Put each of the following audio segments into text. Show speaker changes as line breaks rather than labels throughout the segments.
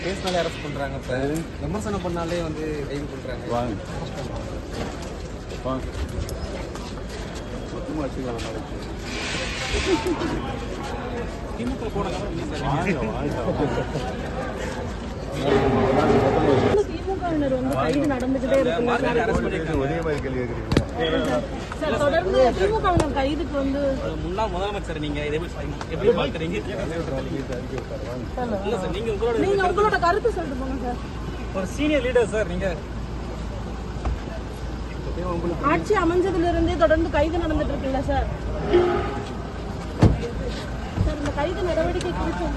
பேசினாலே அரெஸ்ட் பண்றாங்க. இப்ப விமர்சனம் பண்ணாலே வந்து கைது பண்றாங்க.
வாங்க வாங்க மொத்தமாக வச்சுக்கலாம் நாளைக்கு.
திமுக போனதால
திமுகவினர் வந்து கைது நடந்துகிட்டே இருக்கு.
ஒரே மாதிரி கேள்வி கேட்குறீங்களா?
தொடர்ந்து திமுகவினர் கைதுக்கு வந்து
முன்னாள் முதலமைச்சர் நீங்க இதை எப்படி பார்க்குறீங்க?
நீங்க உங்களோட கருத்து சொல்லிட்டு போங்க சார்.
ஒரு சீனியர் லீடர் சார், நீங்க
ஆட்சி அமைஞ்சதுல இருந்தே தொடர்ந்து கைது நடந்துட்டு இருக்குல்ல சார். சார் இந்த கைது நடவடிக்கை குறித்து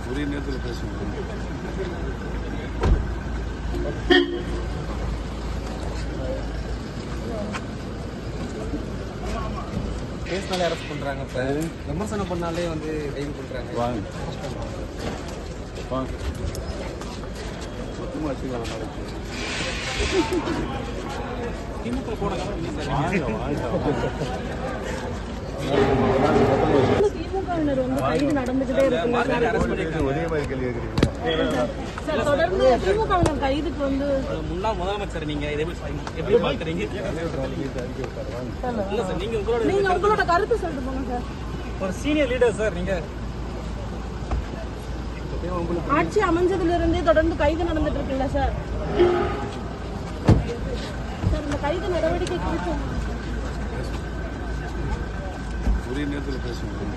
ஒரே நேரத்தில் பேசுவோம்.
பேசினாலே அரெஸ்ட் பண்றாங்க. இப்ப விமர்சனம் பண்ணாலே வந்து கைது பண்றாங்க.
வாங்க வாங்க மொத்தமாக வச்சுக்கலாம் நாளைக்கு.
திமுக போனதால
திமுகவினர் வந்து கைது நடந்துகிட்டே இருக்கு.
ஒரே மாதிரி கேள்வி கேட்குறீங்களா?
சார் தொடர்ந்து திமுகவினர் கைதுக்கு வந்து
முன்னாள் முதலமைச்சர் நீங்க இதை எப்படி பார்க்குறீங்க? நீங்க
உங்களோட கருத்து சொல்லிட்டு போங்க சார்.
ஒரு சீனியர் லீடர் சார், நீங்க
ஆட்சி அமைஞ்சதுல இருந்தே தொடர்ந்து கைது நடந்துட்டு இருக்குல்ல சார். சார் இந்த கைது நடவடிக்கை குறித்து
ஒரே நேரத்தில் பேசுவோம்.